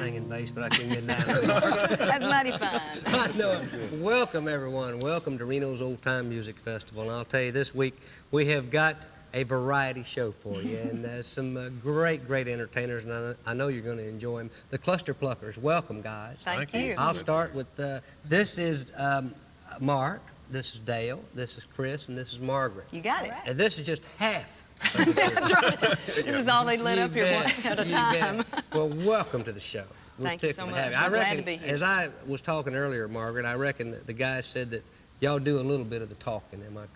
singing bass, but I couldn't get down. That's mighty fine. I know. Welcome, everyone. Welcome to Reno's Old Time Music Festival. And I'll tell you, this week we have got a variety show for you, and some great entertainers, and I know you're going to enjoy them. The Cluster Pluckers. Welcome, guys. Thank you. I'll start with, this is Mark, this is Dale, this is Kris, and this is Margaret. You got it. And this is just half. That's right. This is all they let up here at a time. Well, welcome to the show. Thank you so much. I I'm glad reckon, to be here. as I was talking earlier, Margaret, I reckon that the guys said that y'all do a little bit of the talking. Am I correct?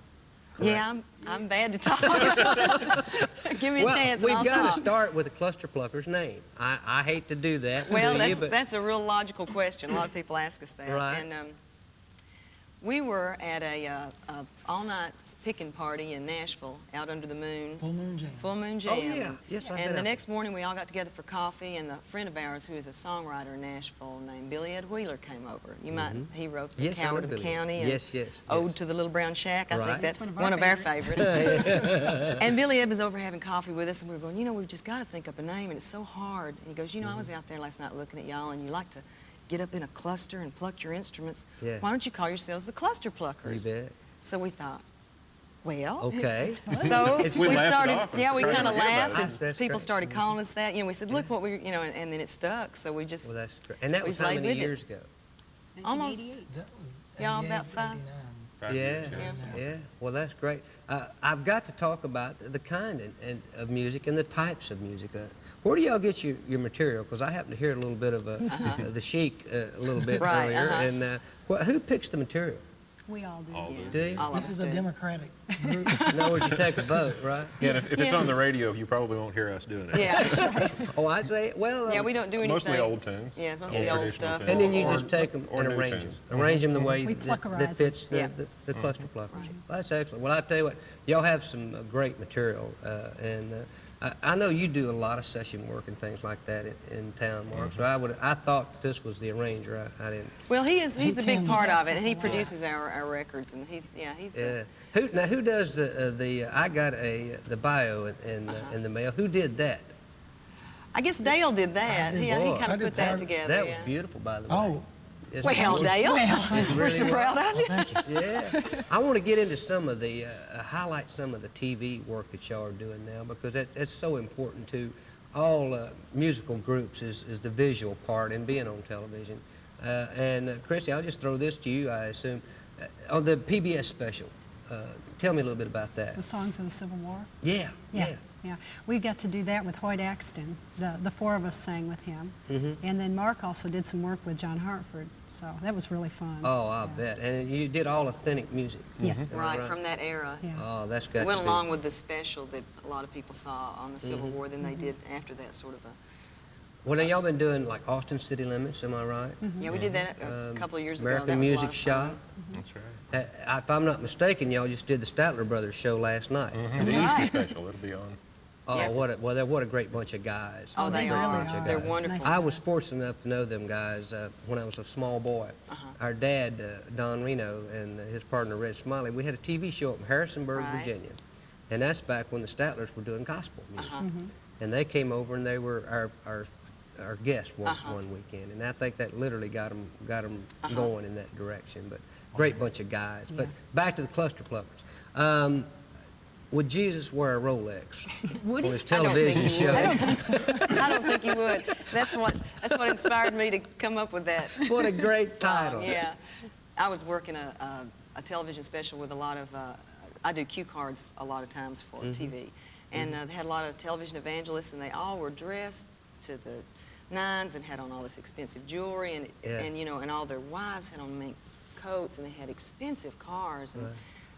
Yeah, I'm bad to talk. Give me a chance and we've I'll got talk. to start with the Cluster Pluckers name. I hate to do that. Well, to you, but that's a real logical question. A lot of people ask us that. Right. And we were at a all-night picking party in Nashville, out under the moon. Full Moon Jam. Full Moon Jam. Oh, yeah. Yes, I've been And the out next morning, we all got together for coffee, and a friend of ours who is a songwriter in Nashville named Billy Ed Wheeler came over. You might, he wrote The Yes, I know Coward of Billy. County and Yes. Ode to the Little Brown Shack. I Right. think that's That's one of our favorites. And Billy Ed was over having coffee with us, and we were going, you know, we've just got to think up a name, and it's so hard. And he goes, you know, I was out there last night looking at y'all, and you like to get up in a cluster and pluck your instruments. Yeah. Why don't you call yourselves the Cluster Pluckers? You bet. So we thought, well, Okay. so It's- we We laughed it started, off and yeah, we tried to kind of forget about laughed, it. and That's people great. started calling us that. You know, we said, look what we, you know, and then it stuck. So we just, Well, that's great. And that we was how played many with it. years ago? almost, That was Yeah, 88, about 5. 89. Yeah. Well, that's great. I've got to talk about the kind of music and the types of music. Where do y'all get your material? Because I happen to hear a little bit of the Chic a little bit Right, earlier. And who picks the material? We all do. All yeah, Do you? all of This us is a do. democratic group. In other words, you take a vote, right? Yeah, and if it's Yeah. on the radio, you probably won't hear us doing it. Yeah, that's right. Oh, I say, well, Yeah, we don't do anything. Mostly old tunes. Yeah, mostly Old old traditional stuff. tunes. and then you Or- just take them or and new arrange them. tunes. Arrange them the way We that pluckerize fits Yeah. the Cluster Pluckers. That's excellent. Well, I tell you what, y'all have some great material, and I know you do a lot of session work and things like that in town, Mark. So I thought that this was the arranger. I didn't. Well, he's a big tends- part of it, helps and us he a lot. produces our records, and he's the, Who does the? I got the bio in the mail. Who did that? I guess Dale did that. did He both. kind I of did put that part of it. together. That was yeah. beautiful, by the way. Oh, It's Well, beautiful. Dale, It we're so really proud of you. thank you. Yeah, I want to get into some of the highlight some of the TV work that y'all are doing now, because it's so important to all musical groups is the visual part and being on television. And Chrissy, I'll just throw this to you. I assume on the PBS special. Tell me a little bit about that. The songs of the Civil War. Yeah. Yeah. We got to do that with Hoyt Axton. The four of us sang with him. And then Mark also did some work with John Hartford. So that was really fun. Oh, I bet. And you did all authentic music. Yes. Am I Right, from that era. Yeah. Oh, that's got It went to be. along with the special that a lot of people saw on the Civil War. Then they did after that sort of a. Well, now y'all been doing like Austin City Limits, am I right? Yeah, we did that a couple of years ago. American That was a lot Music of Shop. fun. That's right. If I'm not mistaken, y'all just did the Statler Brothers show last night. And the Easter special, it'll be on. Oh, Yeah. what a great bunch of guys. Oh, they They really are. are. They're guys. wonderful. Nice. I was fortunate enough to know them guys when I was a small boy. Our dad, Don Reno, and his partner, Red Smiley, we had a TV show up in Harrisonburg, Right. Virginia. And that's back when the Statlers were doing gospel music. And they came over and they were our guests one weekend. And I think that literally got them going in that direction. But great bunch of guys. But back to the Cluster Pluckers. Would Jesus wear a Rolex Would on he? his I don't think television he show? would. I don't think so. I don't think he would. That's what inspired me to come up with that. What a great title. Yeah, I was working a television special with a lot of. I do cue cards a lot of times for TV, and they had a lot of television evangelists, and they all were dressed to the nines and had on all this expensive jewelry, and you know, and all their wives had on mink coats, and they had expensive cars, and Right.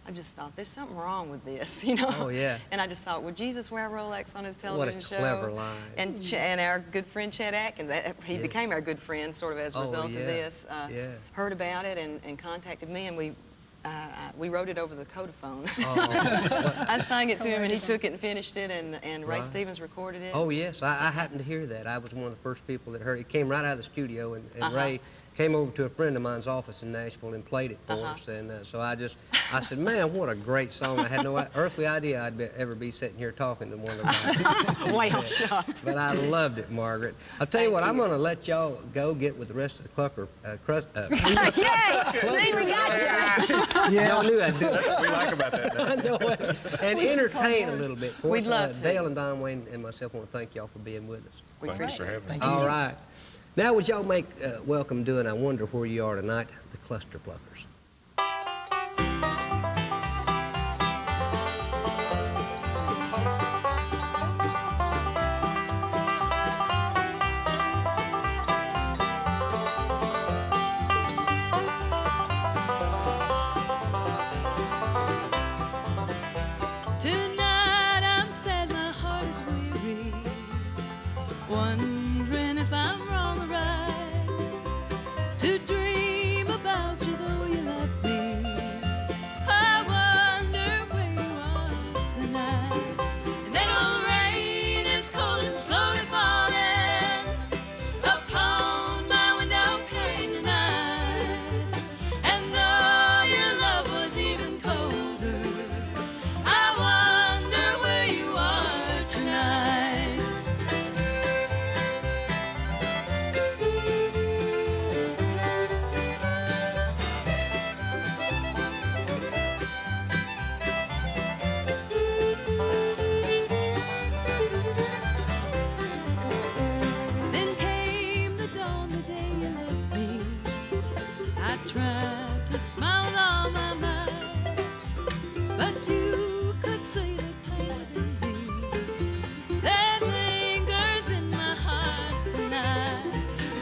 I just thought there's something wrong with this, you know. Oh, yeah. And I just thought, would Jesus wear a Rolex on his What television a show? clever line. And our good friend Chad Atkins, he Yes. became our good friend sort of as a Oh, result yeah. of this. Yeah. Heard about it and contacted me, and We wrote it over the codophone. Oh, I sang it to him, and he took it and finished it, and Ray Right. Stevens recorded it. oh yes, I happened to hear that. I was one of the first people that heard it. It came right out of the studio, and Ray came over to a friend of mine's office in Nashville and played it for us. And so I said, man, what a great song. I had no earthly idea I'd ever be sitting here talking to one of them. Well, shucks. But I loved it, Margaret. I'll tell you what, I'm going to let y'all go get with the rest of the Clucker crust. Yay! See, we got you. Y'all knew I'd do it. That's what we like about that. I know it. And entertain a little bit for We'd us. love to. Dale and Don Wayne and myself want to thank y'all for being with us. We Thanks appreciate for it. having us. All right. Now, would y'all make welcome doing I Wonder Where You Are Tonight, the Cluster Pluckers. Tonight I'm sad, my heart is weary, wondering if I'm wrong or right to dream about you though you left me. I wonder where you are tonight. And that old rain is cold and slowly falling upon my window pane tonight. And though your love was even colder, I wonder where you are tonight. Then came the dawn, the day you left me. I tried to smile with all my might, but you could see the pain within me that lingers in my heart tonight.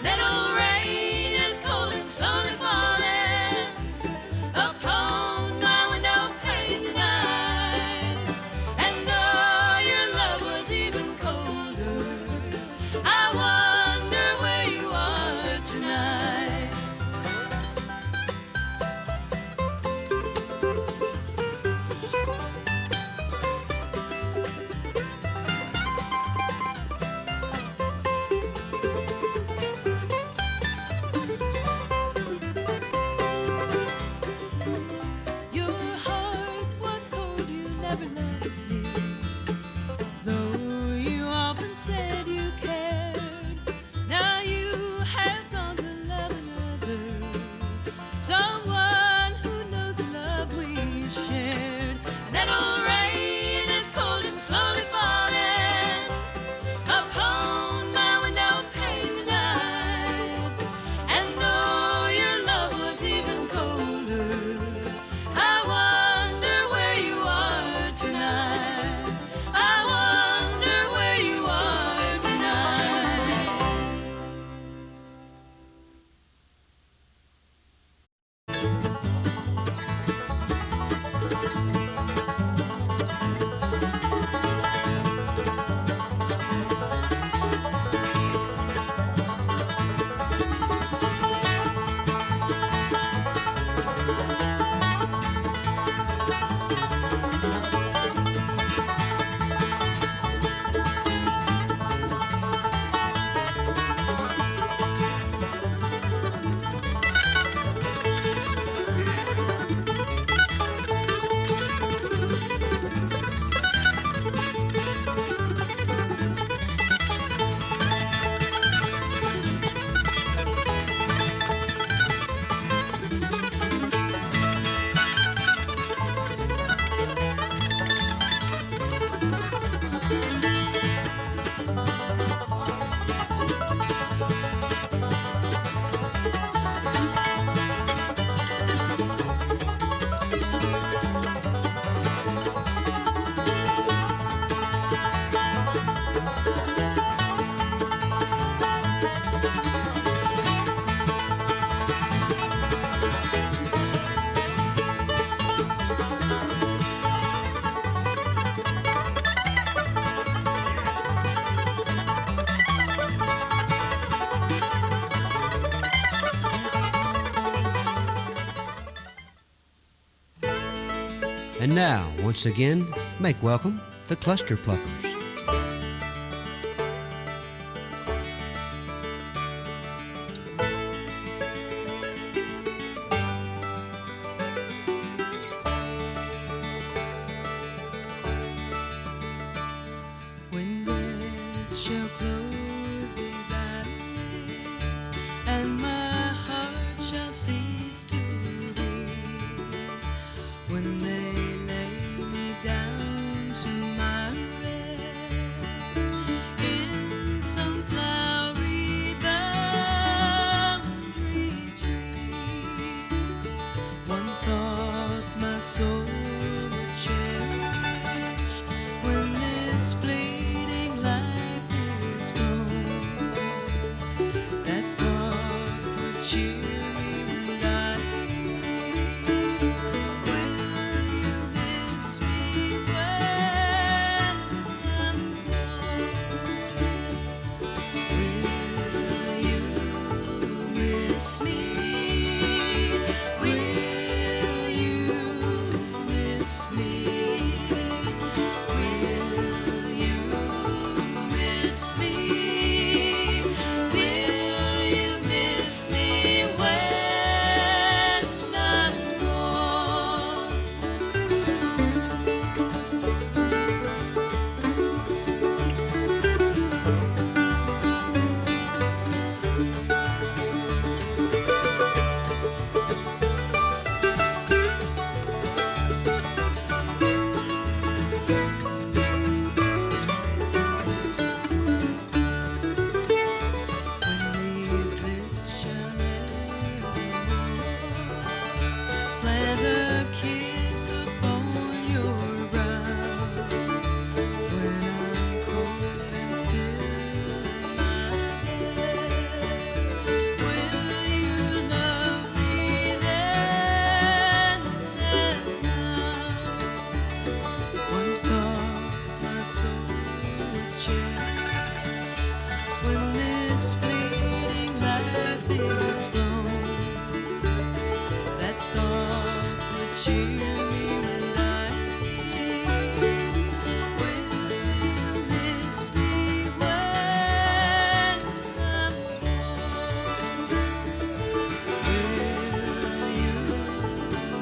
That old rain is cold and slowly falling upon my window pane tonight. And though your love was even colder, I wonder where you are tonight. And now, once again, make welcome the Cluster Pluckers. When death shall close these eyelids, and my heart shall cease to beat, when they lay me down to my rest in some flowery boundary tree, one thought my soul would cherish when this fleeting life is flown. That thought would cheer me when dying. Will you miss me when I'm gone? Will you miss me? Will you miss me? Will you miss me? Will you miss me when I'm gone? When these lips shall nevermore plant a kiss upon your brow, when I'm cold and still in my death, will you love me then as now? One thought my soul would cherish when this fleeting life is flown. That thought would cheer me when dying. Will you miss me when I'm gone? Will you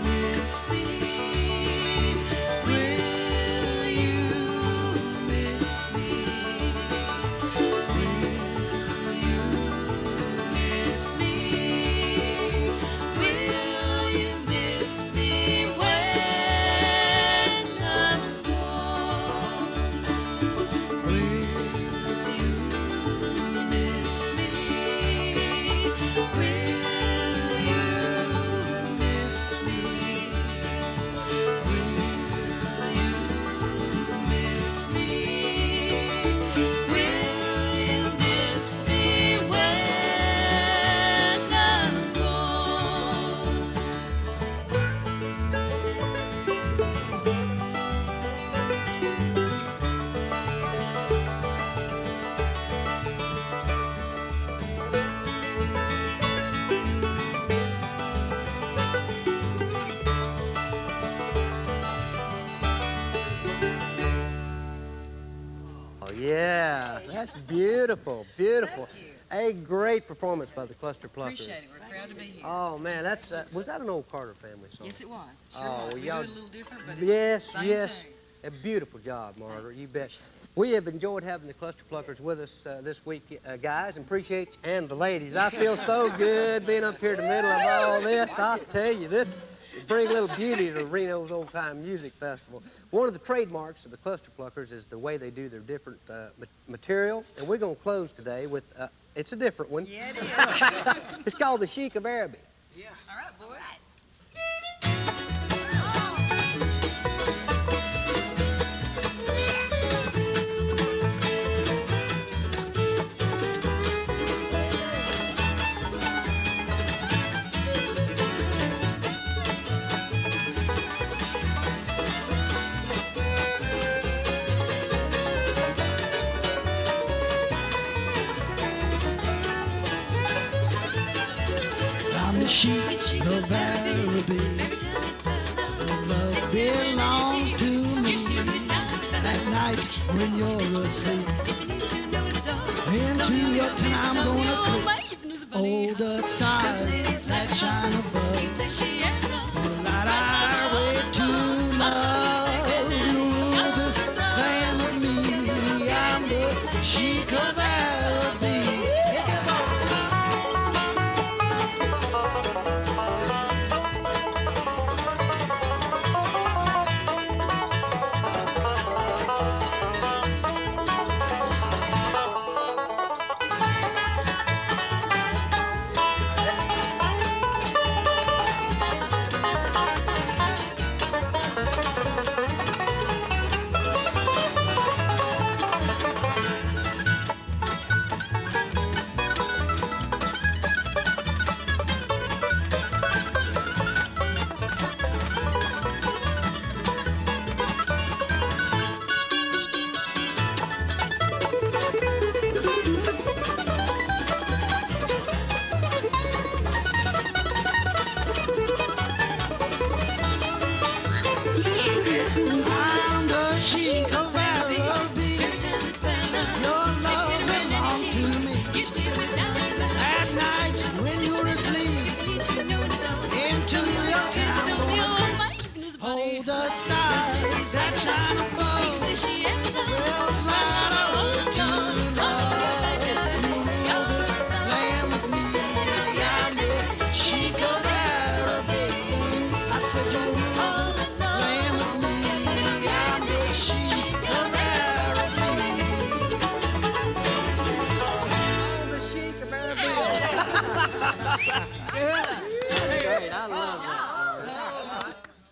miss me? Will you miss me? Will you miss me? Will you miss me when I'm gone? Will you miss me? Will you miss me? Will you miss me? Will you miss me when I'm gone? Oh, yeah, that's beautiful, beautiful. Thank you. A great performance by the Cluster Pluckers. Appreciate it. We're proud to be here. Oh, man, that's was that an old Carter family song? Yes, it was. Sure Oh, was. We do y'all- it a little different, but it's Yes, same yes. tune. A beautiful job, Margaret. Thanks. You bet. We have enjoyed having the Cluster Pluckers with us this week, guys, and appreciate you, and the ladies. I feel so good being up here in the middle of all this. I tell you, this bring a little beauty to Reno's Old Time Music Festival. One of the trademarks of the Cluster Pluckers is the way they do their different material, and we're going to close today with, it's a different one. Yeah, it is. It's called the Sheik of Araby. All right, boys. I'm the sheik of Araby. Love belongs to me. At night when you're asleep, into your tent I'm gonna creep.